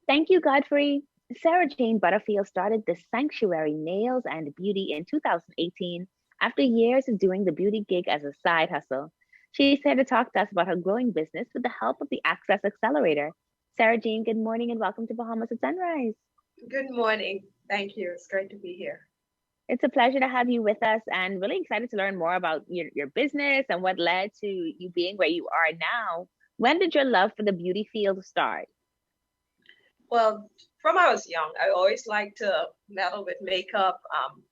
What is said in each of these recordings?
Thank you, Godfrey. Sarah Jane Butterfield started the Sanctuary Nails and Beauty in 2018 after years of doing the beauty gig as a side hustle. She's here to talk to us about her growing business with the help of the Access Accelerator. Sarah Jane, good morning and welcome to Bahamas at Sunrise. Good morning. Thank you. It's great to be here. It's a pleasure to have you with us and really excited to learn more about your business and what led to you being where you are now. When did your love for the beauty field start? Well, from I was young, I always liked to meddle with makeup,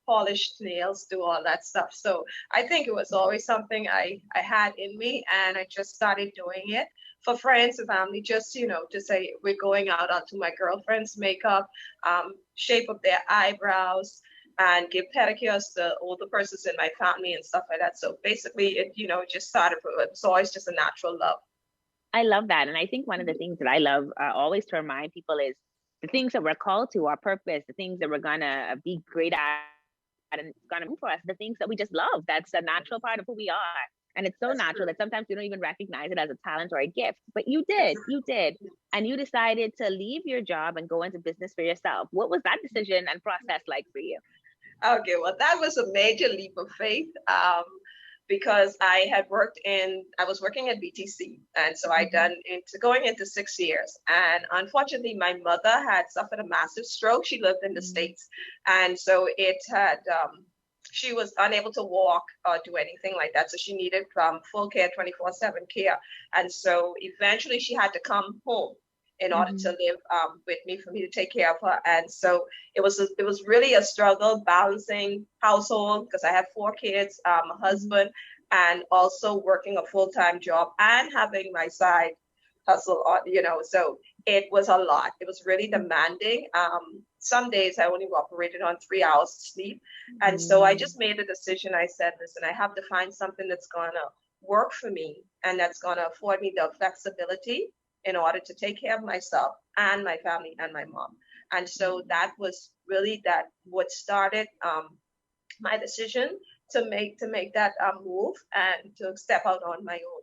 polish nails, do all that stuff. So I think it was always something I had in me, and I just started doing it for friends and family, just, to say we're going out onto my girlfriend's makeup, shape up their eyebrows, and give pedicures to older persons in my family and stuff like that. So basically, it just started, it was always just a natural love. I love that. And I think one of the things that I love always to remind people is the things that we're called to, our purpose, the things that we're going to be great at and it's going to move for us, the things that we just love. That's a natural part of who we are. And it's so That's natural true. that sometimes we don't even recognize it as a talent or a gift. But That's you did. And you decided to leave your job and go into business for yourself. What was that decision and process like for you? Okay, well, that was a major leap of faith because I was working at BTC. And so I Mhm. done into going into 6 years. And unfortunately, my mother had suffered a massive stroke. She lived in the Mhm. States. And so she was unable to walk or do anything like that. So she needed full care, 24/7 care. And so eventually she had to come home in order to Mhm. live with me, for me to take care of her. And so it was really a struggle balancing household because I had 4 kids, a Mhm. husband, and also working a full-time job and having my side hustle on. So it was a lot. It was really demanding. Some days I only operated on 3 hours of sleep. And so I Mhm. just made a decision. I said, listen, I have to find something that's gonna work for me and that's gonna afford me the flexibility in order to take care of myself and my family and my mom. And so that was really that what started my decision to make that move and to step out on my own.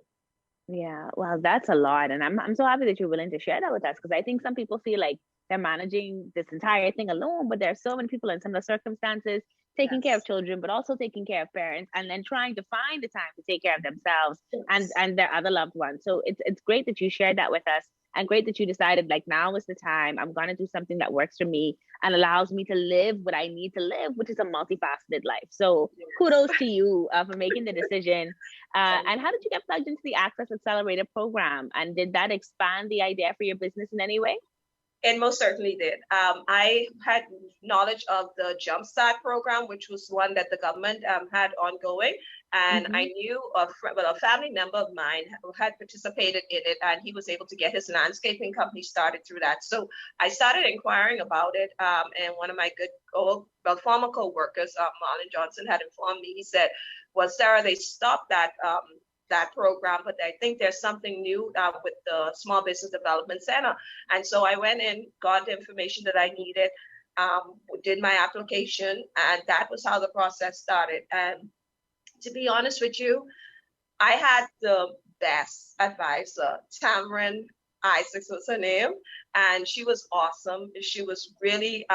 Yeah, well, that's a lot, and I'm so happy that you're willing to share that with us because I think some people feel like they're managing this entire thing alone, but there are so many people in similar circumstances taking care of Yes. children, but also taking care of parents, and then trying to find the time to take care of themselves and Yes. and their other loved ones. So it's great that you shared that with us, and great that you decided like now is the time. I'm gonna do something that works for me and allows me to live what I need to live, which is a multifaceted life. So Yes. kudos to you for making the decision Thank and how you. did you get plugged into the Access Accelerator program? And did that expand the idea for your business in any way? It most certainly did. I had knowledge of the Jumpstart program, which was one that the government had ongoing, and I Mm-hmm. knew a family member of mine who had participated in it, and he was able to get his landscaping company started through that. So I started inquiring about it, and one of my good former co-workers, Marlon Johnson, had informed me. He said, "Well, Sarah, they stopped that program, but I think there's something new with the Small Business Development Center." And so I went in, got the information that I needed, did my application, and that was how the process started. And to be honest with you, I had the best advisor. Tamron Isaacs was her name, and she was awesome. She was really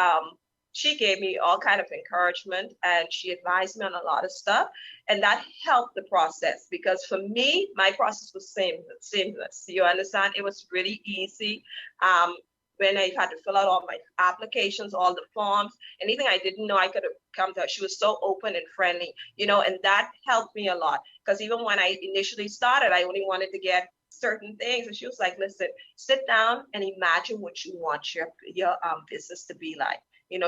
she gave me all kind of encouragement and she advised me on a lot of stuff, and that helped the process because for me my process was seamless. You understand? It was really easy. um, when I had to fill out all my applications, all the forms, anything I didn't know, I could have come to her. She was so open and friendly, and that helped me a lot. Because even when I initially started, I only wanted to get certain things, and she was like, "Listen, sit down and imagine what you want your business to be like."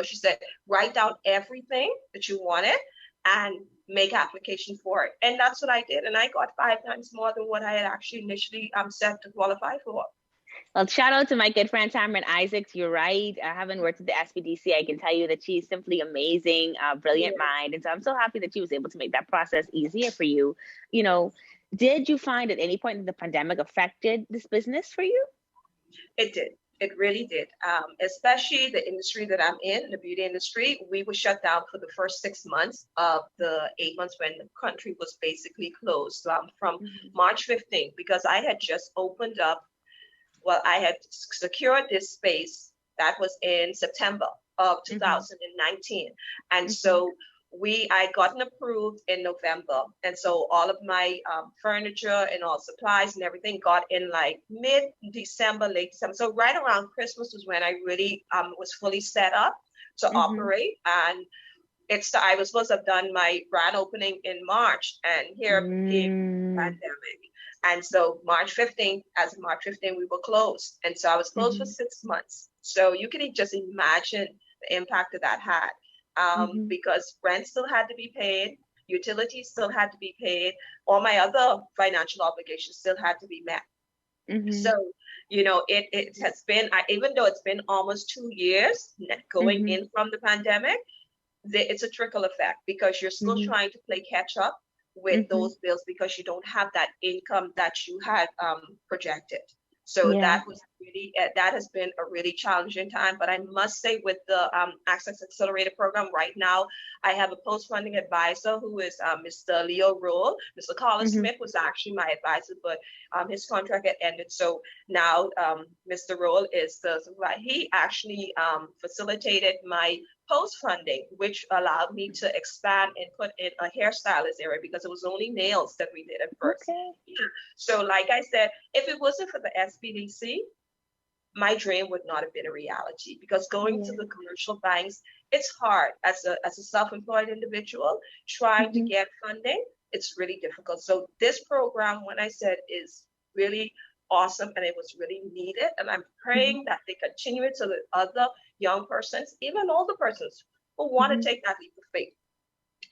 She said, "Write down everything that you wanted and make application for it." And that's what I did, and I got 5 times more than what I had actually initially set to qualify for. Well, shout out to my good friend Tamron Isaacs. You're right. I haven't worked at the SBDC. I can tell you that she's simply amazing, brilliant Yeah, mind. And so I'm so happy that she was able to make that process easier for you. You know, did you find at any point that the pandemic affected this business for you? it did. It really did. Especially the industry that I'm in, the beauty industry. We were shut down for the first 6 months of the 8 months when the country was basically closed, from Mhm. March 15th, because I had just opened up. Well, I had secured this space That was in September of Mhm. 2019. And Mhm. so I gotten approved in November. And so all of my furniture and all supplies and everything got in like mid-December, late December. So right around Christmas was when I really was fully set up to Mhm. operate. And I was supposed to have done my grand opening in March, and here came the Mm. pandemic. And so March 15th, as of March 15th, we were closed. And so I was closed for Mhm. 6 months. So you can just imagine the impact that that had, Mhm. because rent still had to be paid, utilities still had to be paid, all my other financial obligations still had to be met. So, Mhm. it has been, even though it's been almost 2 years going Mhm. in from the pandemic, it's a trickle effect because you're still Mhm. trying to play catch up with Mhm. those bills because you don't have that income that you had projected. So Yeah. that has been a really challenging time. But I must say, with the Access Accelerator program right now, I have a post-funding advisor who is Mr. Leo Rule. Mr. Colin Mhm. Smith was actually my advisor, but his contract had ended. So now Mr. Rule is he actually facilitated my post funding, which allowed me to expand and put in a hairstylist area because it was only nails that we did at first. Okay. Yeah. So, like I said, if it wasn't for the SBDC, my dream would not have been a reality because going to Yeah. the commercial banks, it's hard as a self-employed individual trying to Mhm. get funding. It's really difficult. So this program, when I said, is really awesome and it was really needed. And I'm Mhm. praying that they continue it so that other young persons, even older persons, who want to Mhm. take that leap of faith,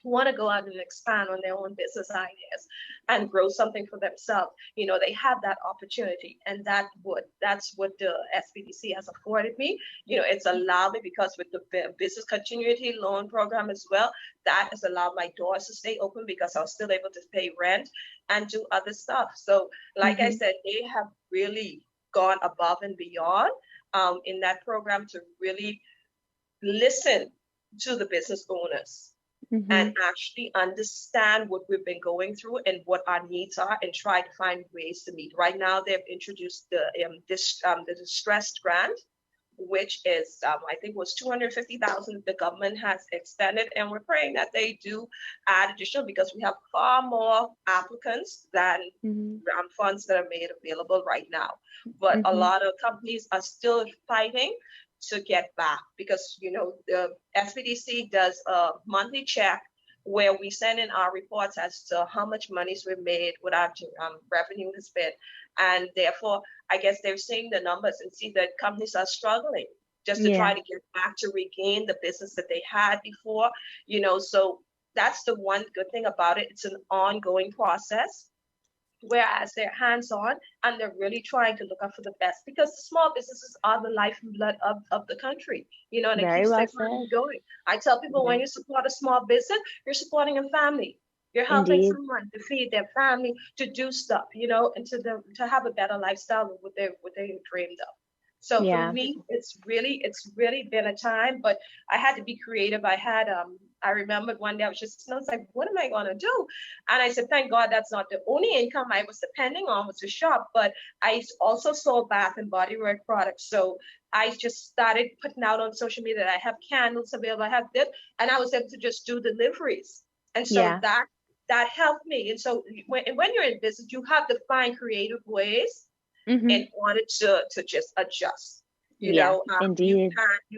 who want to go out and expand on their own business ideas and grow something for themselves, they have that opportunity. And that's what the SBDC has afforded me. It's allowed me, because with the business continuity loan program as well, that has allowed my doors to stay open because I was still able to pay rent and do other stuff. So, like I Mhm. said, they have really gone above and beyond in that program to really listen to the business owners and Mhm. actually understand what we've been going through and what our needs are and try to find ways to meet. Right now, they've introduced the distressed grant, which is I think was 250,000. The government has extended, and we're praying that they do add additional because we have far more applicants than Mhm. funds that are made available right now. But a Mhm. lot of companies are still fighting to get back because the SBDC does a monthly check where we send in our reports as to how much monies we've made, what our revenue has been, and therefore I guess they're seeing the numbers and see that companies are struggling just to try Yeah. to get back to regain the business that they had before. So that's the one good thing about it. It's an ongoing process, whereas they're hands-on and they're really trying to look out for the best because the small businesses are the lifeblood of the country, and it Very keeps the well economy said. going. I tell people, Yeah. when you support a small business, you're supporting a family. You're helping Indeed. someone to feed their family, to do stuff, and to have a better lifestyle of what they dreamed of. So for Yeah. me, it's really been a time, but I had to be creative. I remembered one day I was like, what am I gonna do? And I said, thank God that's not the only income I was depending on was the shop, but I also sold bath and body work products. So I just started putting out on social media that I have candles available, I have this, and I was able to just do deliveries. And so Yeah. that helped me. And so when you're in business, you have to find creative ways in Mhm. order to just adjust. Yeah. You Indeed.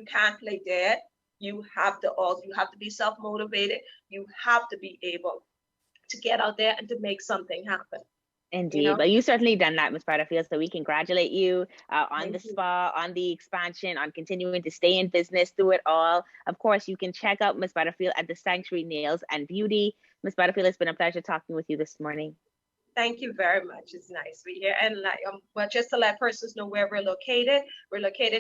can't play dead. You have to be self motivated. You have to be able to get out there and to make something happen. You Indeed. know, Well, you certainly done that, Ms. Butterfield. So we congratulate you on the thank you. spa, on the expansion, on continuing to stay in business through it all. Of course, you can check out Ms. Butterfield at the Sanctuary Nails and Beauty. Ms. Butterfield, it's been a pleasure talking with you this morning. Thank you very much. It's nice to be here. And but just to let persons know where we're located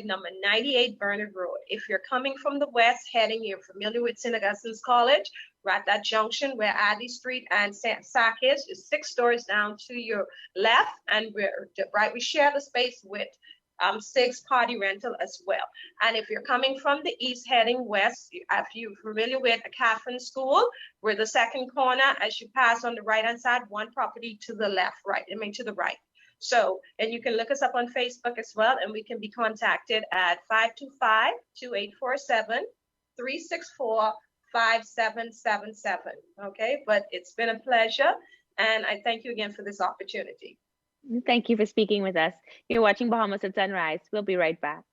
number 98 Bernard Road. If you're coming from the west, you're familiar with St. Augustine's College, we're at that junction where Adley Street and Sac is 6 doors down to your left. And we share the space with Six Party Rental as well. And if you're coming from the east heading west, if you're familiar with a Catherine School, we're the second corner as you pass on the right hand side, one property to the left, right, to the right. So, and you can look us up on Facebook as well, and we can be contacted at 525-284-7364-5777. Okay, but it's been a pleasure, and I thank you again for this opportunity. Thank you for speaking with us. You're watching Bahamas at Sunrise. We'll be right back.